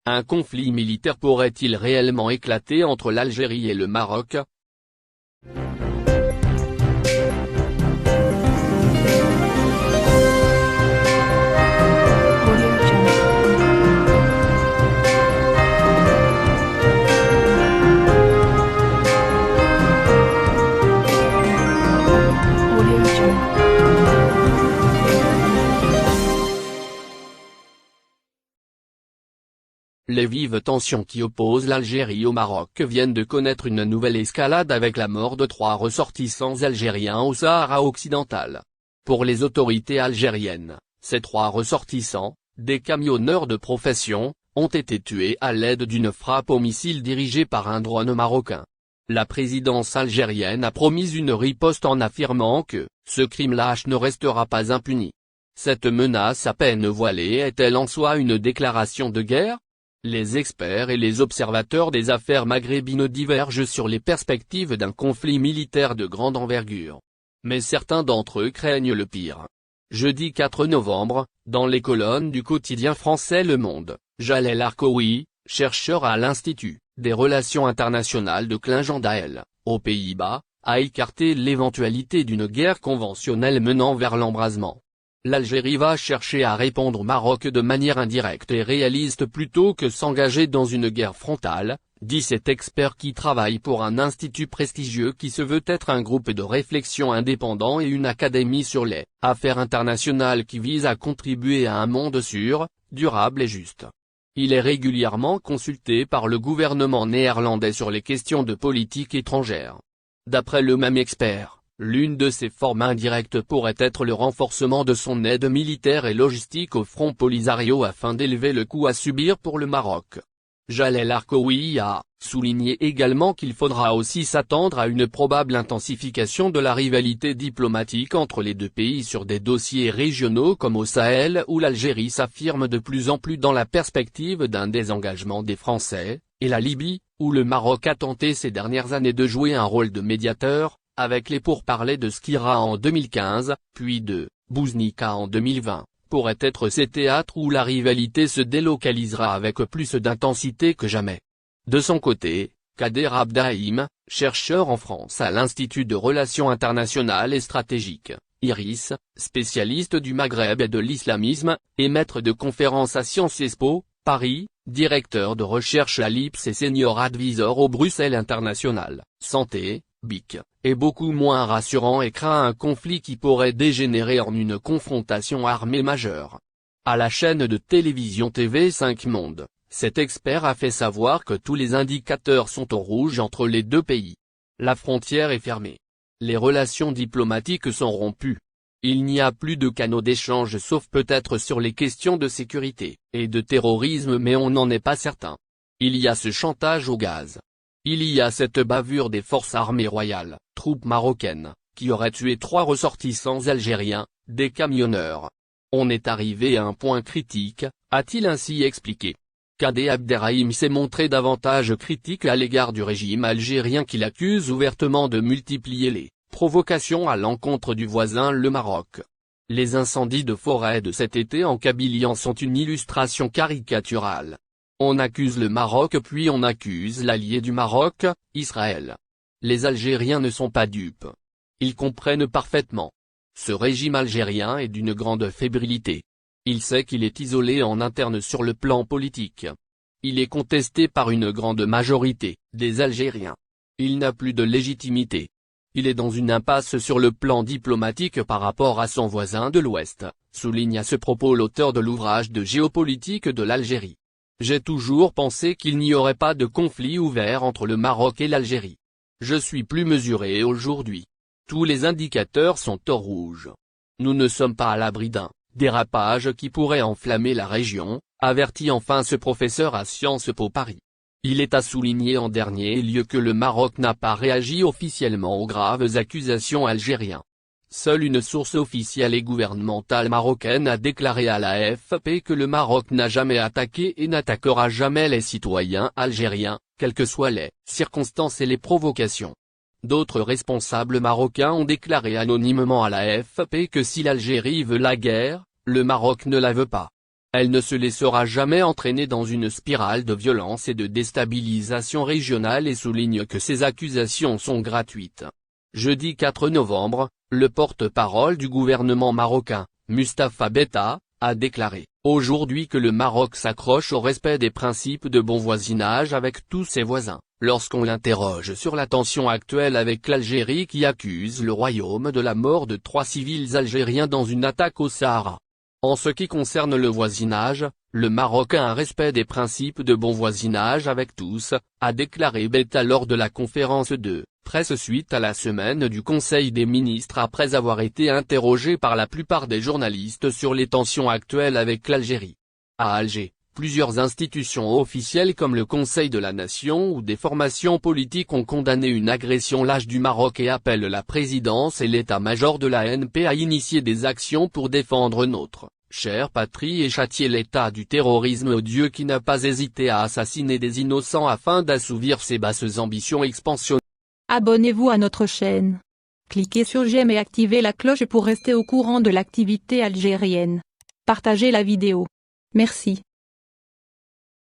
Un conflit militaire pourrait-il réellement éclater entre l'Algérie et le Maroc? Les vives tensions qui opposent l'Algérie au Maroc viennent de connaître une nouvelle escalade avec la mort de 3 ressortissants algériens au Sahara occidental. Pour les autorités algériennes, ces 3 ressortissants, des camionneurs de profession, ont été tués à l'aide d'une frappe au missile dirigée par un drone marocain. La présidence algérienne a promis une riposte en affirmant que « ce crime lâche ne restera pas impuni ». Cette menace à peine voilée est-elle en soi une déclaration de guerre? Les experts et les observateurs des affaires maghrébines divergent sur les perspectives d'un conflit militaire de grande envergure. Mais certains d'entre eux craignent le pire. Jeudi 4 novembre, dans les colonnes du quotidien français Le Monde, Jalel Arkoui, chercheur à l'Institut des Relations Internationales de Klingendael, aux Pays-Bas, a écarté l'éventualité d'une guerre conventionnelle menant vers l'embrasement. L'Algérie va chercher à répondre au Maroc de manière indirecte et réaliste plutôt que s'engager dans une guerre frontale, dit cet expert qui travaille pour un institut prestigieux qui se veut être un groupe de réflexion indépendant et une académie sur les affaires internationales qui vise à contribuer à un monde sûr, durable et juste. Il est régulièrement consulté par le gouvernement néerlandais sur les questions de politique étrangère. D'après le même expert, l'une de ces formes indirectes pourrait être le renforcement de son aide militaire et logistique au front Polisario afin d'élever le coût à subir pour le Maroc. Jalel Arkoui a souligné également qu'il faudra aussi s'attendre à une probable intensification de la rivalité diplomatique entre les deux pays sur des dossiers régionaux comme au Sahel où l'Algérie s'affirme de plus en plus dans la perspective d'un désengagement des Français, et la Libye, où le Maroc a tenté ces dernières années de jouer un rôle de médiateur, avec les pourparlers de Skira en 2015, puis de Bouznika en 2020, pourraient être ces théâtres où la rivalité se délocalisera avec plus d'intensité que jamais. De son côté, Kader Abdaïm, chercheur en France à l'Institut de Relations Internationales et Stratégiques, IRIS, spécialiste du Maghreb et de l'islamisme, et maître de conférences à Sciences Po, Paris, directeur de recherche à l'IPS et senior advisor au Bruxelles International, Santé, BIC, est beaucoup moins rassurant et craint un conflit qui pourrait dégénérer en une confrontation armée majeure. À la chaîne de télévision TV5 Monde, cet expert a fait savoir que tous les indicateurs sont au rouge entre les deux pays. La frontière est fermée. Les relations diplomatiques sont rompues. Il n'y a plus de canaux d'échange sauf peut-être sur les questions de sécurité et de terrorisme mais on n'en est pas certain. Il y a ce chantage au gaz. Il y a cette bavure des forces armées royales, troupes marocaines, qui auraient tué 3 ressortissants algériens, des camionneurs. On est arrivé à un point critique, a-t-il ainsi expliqué. Kadé Abderrahim s'est montré davantage critique à l'égard du régime algérien qu'il accuse ouvertement de multiplier les provocations à l'encontre du voisin le Maroc. Les incendies de forêt de cet été en Kabylie en sont une illustration caricaturale. On accuse le Maroc puis on accuse l'allié du Maroc, Israël. Les Algériens ne sont pas dupes. Ils comprennent parfaitement. Ce régime algérien est d'une grande fébrilité. Il sait qu'il est isolé en interne sur le plan politique. Il est contesté par une grande majorité des Algériens. Il n'a plus de légitimité. Il est dans une impasse sur le plan diplomatique par rapport à son voisin de l'Ouest, souligne à ce propos l'auteur de l'ouvrage de géopolitique de l'Algérie. J'ai toujours pensé qu'il n'y aurait pas de conflit ouvert entre le Maroc et l'Algérie. Je suis plus mesuré aujourd'hui. Tous les indicateurs sont au rouge. Nous ne sommes pas à l'abri d'un dérapage qui pourrait enflammer la région, avertit enfin ce professeur à Sciences Po Paris. Il est à souligner en dernier lieu que le Maroc n'a pas réagi officiellement aux graves accusations algériennes. Seule une source officielle et gouvernementale marocaine a déclaré à la AFP que le Maroc n'a jamais attaqué et n'attaquera jamais les citoyens algériens, quelles que soient les circonstances et les provocations. D'autres responsables marocains ont déclaré anonymement à la AFP que si l'Algérie veut la guerre, le Maroc ne la veut pas. Elle ne se laissera jamais entraîner dans une spirale de violence et de déstabilisation régionale et souligne que ces accusations sont gratuites. Jeudi 4 novembre, le porte-parole du gouvernement marocain, Mustapha Betta, a déclaré « Aujourd'hui que le Maroc s'accroche au respect des principes de bon voisinage avec tous ses voisins ». Lorsqu'on l'interroge sur la tension actuelle avec l'Algérie qui accuse le royaume de la mort de 3 civils algériens dans une attaque au Sahara. En ce qui concerne le voisinage, le Maroc a un respect des principes de bon voisinage avec tous, a déclaré Betta lors de la conférence de presse suite à la semaine du Conseil des ministres après avoir été interrogé par la plupart des journalistes sur les tensions actuelles avec l'Algérie. À Alger, plusieurs institutions officielles comme le Conseil de la Nation ou des formations politiques ont condamné une agression lâche du Maroc et appellent la présidence et l'état-major de la NP à initier des actions pour défendre notre chère patrie et châtier l'état du terrorisme odieux qui n'a pas hésité à assassiner des innocents afin d'assouvir ses basses ambitions expansionnistes. Abonnez-vous à notre chaîne. Cliquez sur j'aime et activez la cloche pour rester au courant de l'activité algérienne. Partagez la vidéo. Merci.